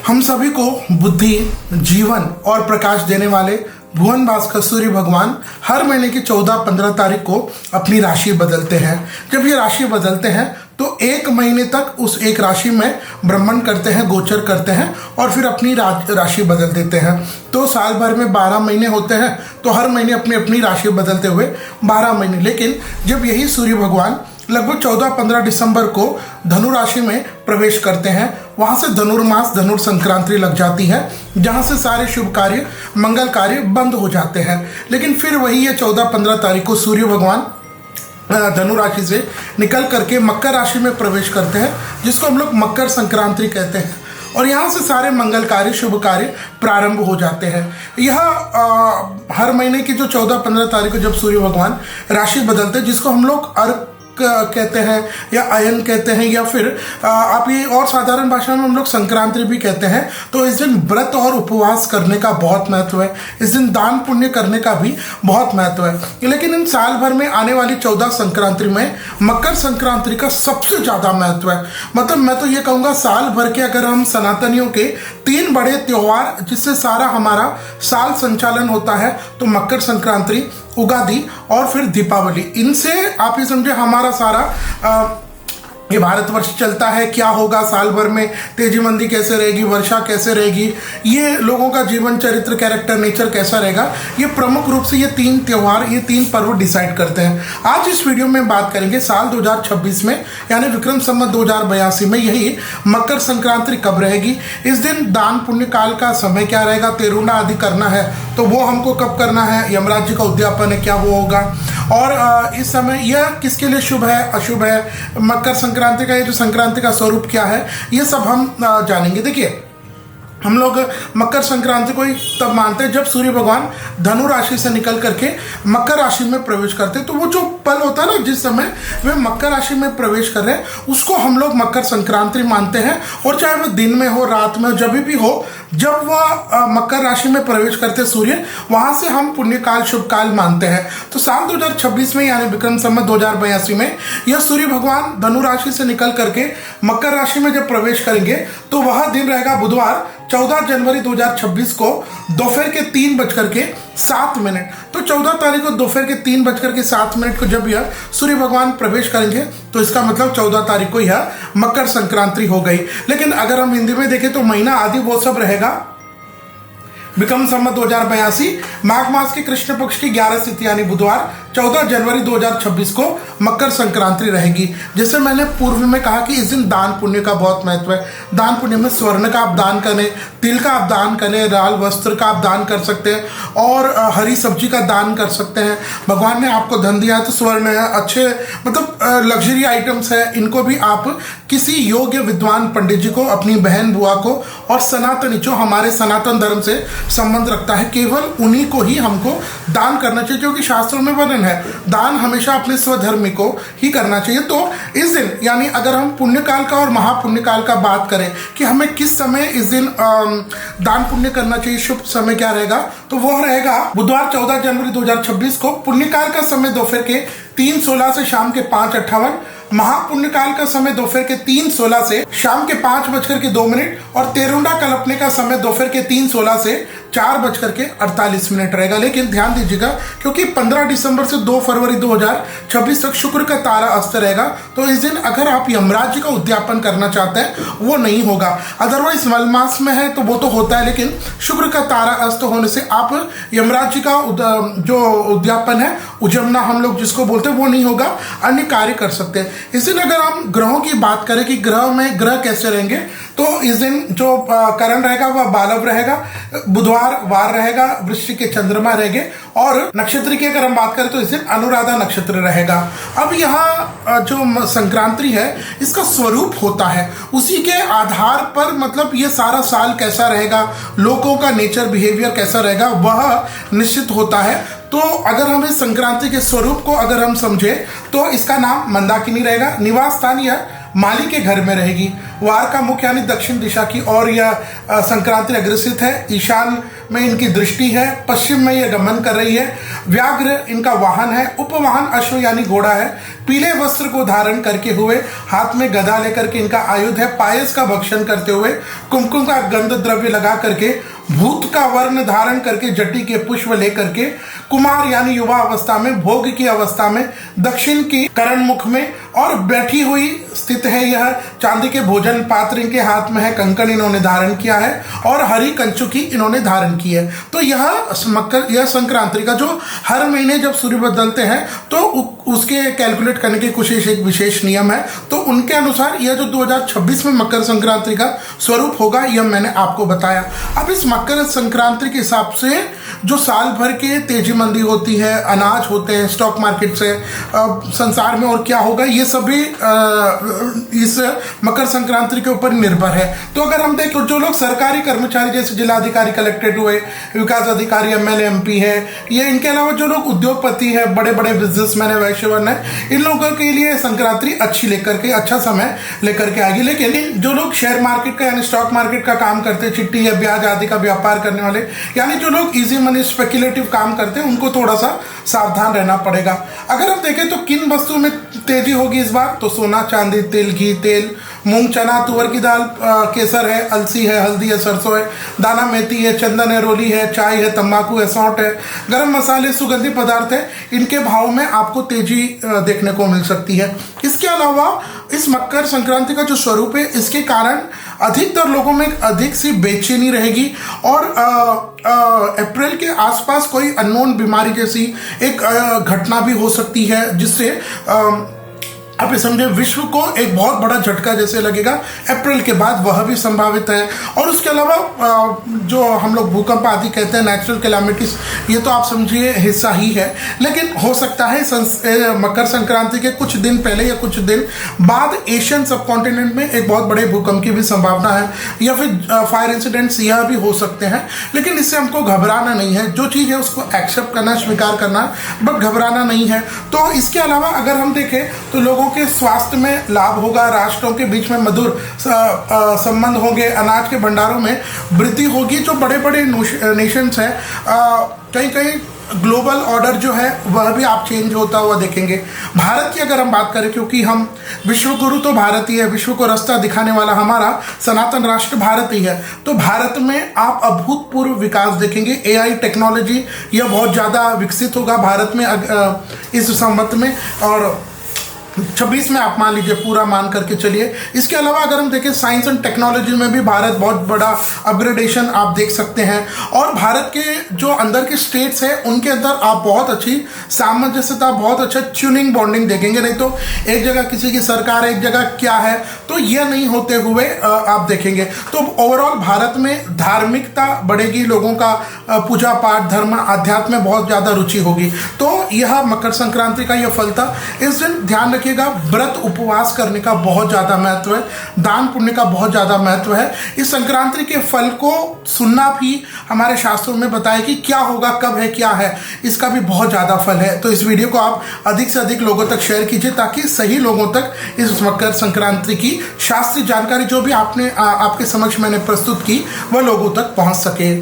हम सभी को बुद्धि, जीवन और प्रकाश देने वाले भुवन भास्कर सूर्य भगवान हर महीने की 14-15 तारीख को अपनी राशि बदलते हैं। जब ये राशि बदलते हैं तो एक महीने तक उस एक राशि में भ्रमण करते हैं, गोचर करते हैं और फिर अपनी राशि बदल देते हैं। तो साल भर में 12 महीने होते हैं, तो हर महीने अपनी अपनी राशि बदलते हुए 12 महीने। लेकिन जब यही सूर्य भगवान लगभग 14-15 दिसंबर को धनु राशि में प्रवेश करते हैं, वहां से धनुर्मास धनुर्संक्रांति लग जाती है, जहां से सारे शुभ कार्य, मंगल कार्य बंद हो जाते हैं। लेकिन फिर वही ये 14-15 तारीख को सूर्य भगवान धनु राशि से निकल करके मकर राशि में प्रवेश करते हैं, जिसको हम लोग मकर संक्रांति कहते हैं। और यहाँ से सारे मंगल कार्य, शुभ कार्य प्रारंभ हो जाते हैं। यह हर महीने की जो 14-15 तारीख को जब सूर्य भगवान राशि बदलते हैं, जिसको हम लोग अर्क कहते हैं या अयन कहते हैं, या फिर आप ये और साधारण भाषा में हम लोग संक्रांति भी कहते हैं। तो इस दिन व्रत और उपवास करने का बहुत महत्व है। इस दिन दान पुण्य करने का भी बहुत महत्व है। लेकिन इन साल भर में आने वाली 14 संक्रांति में मकर संक्रांति का सबसे ज़्यादा महत्व है। मतलब मैं तो ये कहूँगा, साल भर के अगर हम सनातनियों के 3 बड़े त्योहार जिससे सारा हमारा साल संचालन होता है, तो मकर संक्रांति, उगादि और फिर दीपावली, इनसे आप ये समझे हमारा सारा ये भारतवर्ष चलता है। क्या होगा साल भर में, तेजी मंदी कैसे रहेगी, वर्षा कैसे रहेगी, ये लोगों का जीवन चरित्र, कैरेक्टर, नेचर कैसा रहेगा, ये प्रमुख रूप से ये 3 त्योहार, ये 3 पर्व डिसाइड करते हैं। आज इस वीडियो में बात करेंगे साल 2026 में, यानी विक्रम संवत 2082 में यही मकर संक्रांति कब रहेगी। इस दिन दान पुण्य काल का समय क्या रहेगा, तेरुना आदि करना है तो वो हमको कब करना है, यमराज जी का उद्यापन है क्या वो होगा, और इस समय यह किसके लिए शुभ है, अशुभ है, मकर संक्रांति का ये जो संक्रांति का स्वरूप क्या है, ये सब हम जानेंगे। देखिए, हम लोग मकर संक्रांति को तब मानते हैं जब सूर्य भगवान धनु राशि से निकल करके मकर राशि में प्रवेश करते हैं। तो वो जो पल होता है ना, जिस समय वे मकर राशि में प्रवेश कर रहे हैं, उसको हम लोग मकर संक्रांति मानते हैं। और चाहे वो दिन में हो, रात में हो, जब भी हो, जब वह मकर राशि में प्रवेश करते सूर्य, वहां से हम पुण्यकाल, शुभ काल मानते हैं। तो साल 2026 में यानी विक्रम संवत 2082 में यह सूर्य भगवान धनु राशि से निकल करके मकर राशि में जब प्रवेश करेंगे, तो वह दिन रहेगा बुधवार 14 जनवरी 2026 को दोपहर के 3:07। तो 14 तारीख को दोपहर के 3:07 को जब यह सूर्य भगवान प्रवेश करेंगे, तो इसका मतलब 14 तारीख को यह मकर संक्रांति हो गई। लेकिन अगर हम हिंदी में देखें तो महीना आदि वो सब रहेगा विक्रम संवत 2082, माघ मास के कृष्ण पक्ष की 11 तिथि यानी बुधवार 14 जनवरी 2026 को मकर संक्रांति रहेगी। जैसे मैंने पूर्व में कहा कि इस दिन दान पुण्य का बहुत महत्व है। दान पुण्य में स्वर्ण का आप दान करें, तिल का आप दान करें, लाल वस्त्र का आप दान कर सकते हैं, और हरी सब्जी का दान कर सकते हैं। भगवान ने आपको धन दिया है तो स्वर्ण है, अच्छे मतलब लग्जरी आइटम्स है, इनको भी आप किसी योग्य विद्वान पंडित जी को, अपनी बहन बुआ को, और सनातनी जो हमारे सनातन धर्म से संबंध रखता है, केवल उन्हीं को ही हमको दान करना चाहिए, क्योंकि शास्त्रों में वर्णन है दान हमेशा अपने स्वधर्मी को ही करना चाहिए। तो इस दिन यानी अगर हम पुण्यकाल का और महापुण्यकाल का बात करें कि हमें किस समय इस दिन दान पुण्य करना चाहिए, शुभ समय क्या रहेगा, तो वह रहेगा बुधवार 14 जनवरी 2026 को। पुण्यकाल का समय दोपहर के 3:16 से शाम के 5:58, महापुण्यकाल का समय दोपहर के 3:16 से शाम के 5:02, और तेरुंडा कल्पने का समय दोपहर के 3:16 से 4:48 रहेगा। लेकिन ध्यान दीजिएगा, क्योंकि 15 दिसंबर से 2 फरवरी 2026 तक शुक्र का तारा अस्त रहेगा, तो इस दिन अगर आप यमराज जी का उद्यापन करना चाहते हैं वो नहीं होगा। अदरवाइज मलमास में है तो वो तो होता है, लेकिन शुक्र का तारा अस्त होने से आप यमराज जी का जो उद्यापन है, उजमना हम लोग जिसको बोलते हैं, वो नहीं होगा, अन्य कार्य कर सकते हैं। इस दिन अगर हम ग्रहों की बात करें कि ग्रह कैसे रहेंगे, तो इस दिन जो करण रहेगा वह बालव रहेगा, बुधवार वार रहेगा, वृश्चिक के चंद्रमा रहेंगे, और नक्षत्र की अगर हम बात करें तो इस दिन अनुराधा नक्षत्र रहेगा। अब यहाँ जो संक्रांति है, इसका स्वरूप होता है, उसी के आधार पर मतलब ये सारा साल कैसा रहेगा, लोगों का नेचर, बिहेवियर कैसा रहेगा, वह निश्चित होता है। तो अगर हम इस संक्रांति के स्वरूप को अगर हम समझे, तो इसका नाम मंदाकिनी रहेगा। निवास स्थान यह माली के घर में रहेगी। वार का मुख यानी दक्षिण दिशा की ओर यह संक्रांति अग्रसित है। ईशान में इनकी दृष्टि है, पश्चिम में यह गमन कर रही है। व्याघ्र इनका वाहन है, उपवाहन अश्व यानी घोड़ा है। पीले वस्त्र को धारण करके हुए, हाथ में गदा लेकर के इनका आयुध है। पायस का भक्षण करते हुए, कुमकुम का गंध द्रव्य लगा करके, भूत का वर्ण धारण करके, जटी के पुष्प लेकर के, कुमार यानी युवा अवस्था में, भोग की अवस्था में, दक्षिण की करण मुख में और बैठी हुई स्थित है। यह चांदी के भोजन पात्र इनके हाथ में है, कंकण इन्होंने धारण किया है और हरी कंचुकी इन्होंने धारण की है। तो यह संक्रांति का जो हर महीने जब सूर्य बदलते हैं तो उसके कैलकुलेट करने की कोशिश एक विशेष नियम है। तो उनके अनुसार यह जो 2026 में मकर संक्रांति का स्वरूप होगा यह मैंने आपको बताया। अब इस मकर संक्रांति के हिसाब से जो साल भर के तेजी मंदी होती है, अनाज होते हैं स्टॉक मार्केट से, संसार में और क्या होगा ये सभी इस मकर संक्रांति के ऊपर निर्भर है। तो अगर हम देखें जो लोग सरकारी कर्मचारी जैसे जिलाधिकारी, कलेक्टेड हुए, विकास अधिकारी, एमएलए, एमपी है, ये इनके अलावा जो लोग उद्योगपति है, बड़े बड़े बिजनेसमैन है, वैश्यवन है, इन लोगों के लिए संक्रांति अच्छी लेकर के अच्छा समय लेकर के आएगी। लेकिन जो लोग शेयर मार्केट का यानी स्टॉक मार्केट का काम करते हैं, चिट्ठी या ब्याज आदि का व्यापार करने वाले, यानी जो लोग इजी मनी स्पेक्युलेटिव काम करते हैं, उनको थोड़ा सा सावधान रहना पड़ेगा। अगर हम देखें तो किन वस्तुओं में तेजी होगी इस बार, तो सोना, चांदी, तिल, घी, तेल, मूंग, चना, तुअर की दाल, केसर है, अलसी है, हल्दी है, सरसों है, दाना मेथी है, चंदन है, रोली है, चाय है, तंबाकू है, सौंठ है, गरम मसाले, सुगंधित पदार्थ है, इनके भाव में आपको तेजी देखने को मिल सकती है। इसके अलावा इस मकर संक्रांति का जो स्वरूप है इसके कारण अधिकतर लोगों में अधिक सी बेचैनी रहेगी और अप्रैल के आसपास कोई अननोन बीमारी जैसी एक घटना भी हो सकती है, जिससे आप ये समझे विश्व को एक बहुत बड़ा झटका जैसे लगेगा। अप्रैल के बाद वह भी संभावित है। और उसके अलावा जो हम लोग भूकंप आदि कहते हैं, नेचुरल कैलामिटीज, ये तो आप समझिए हिस्सा ही है। लेकिन हो सकता है मकर संक्रांति के कुछ दिन पहले या कुछ दिन बाद एशियन सब कॉन्टिनेंट में एक बहुत बड़े भूकंप की भी संभावना है, या फिर फायर इंसिडेंट्स यह भी हो सकते हैं। लेकिन इससे हमको घबराना नहीं है, जो चीज़ है उसको एक्सेप्ट करना, स्वीकार करना, बट घबराना नहीं है। तो इसके अलावा अगर हम देखें तो लोगों के स्वास्थ्य में लाभ होगा, राष्ट्रों के बीच में मधुर संबंध होंगे, अनाज के भंडारों में वृद्धि होगी। जो बड़े बड़े नेशंस हैं, कहीं कहीं ग्लोबल ऑर्डर जो है वह भी आप चेंज होता हुआ देखेंगे। भारत की अगर हम बात करें, क्योंकि हम विश्व गुरु तो भारत ही है, विश्व को रास्ता दिखाने वाला हमारा सनातन राष्ट्र भारत ही है, तो भारत में आप अभूतपूर्व विकास देखेंगे। एआई टेक्नोलॉजी यह बहुत ज़्यादा विकसित होगा भारत में इस संवत में, और 26 में आप मान लीजिए पूरा मान करके चलिए। इसके अलावा अगर हम देखें साइंस एंड टेक्नोलॉजी में भी भारत बहुत बड़ा अपग्रेडेशन आप देख सकते हैं। और भारत के जो अंदर के स्टेट्स हैं उनके अंदर आप बहुत अच्छी सामंजस्यता, बहुत अच्छा ट्यूनिंग, बॉन्डिंग देखेंगे। नहीं तो एक जगह किसी की सरकार, एक जगह क्या है, तो यह नहीं होते हुए आप देखेंगे। तो ओवरऑल भारत में धार्मिकता बढ़ेगी, लोगों का पूजा पाठ, धर्म, अध्यात्म में बहुत ज़्यादा रुचि होगी। तो यह मकर संक्रांति का यह फल था। इस दिन ध्यान रखिएगा, व्रत उपवास करने का बहुत ज़्यादा महत्व है, दान पुण्य का बहुत ज़्यादा महत्व है। इस संक्रांति के फल को सुनना भी हमारे शास्त्रों में बताया कि क्या होगा, कब है, क्या है, इसका भी बहुत ज़्यादा फल है। तो इस वीडियो को आप अधिक से अधिक लोगों तक शेयर कीजिए, ताकि सही लोगों तक इस मकर संक्रांति की शास्त्रीय जानकारी जो भी आपके समक्ष मैंने प्रस्तुत की वह लोगों तक पहुंच सके।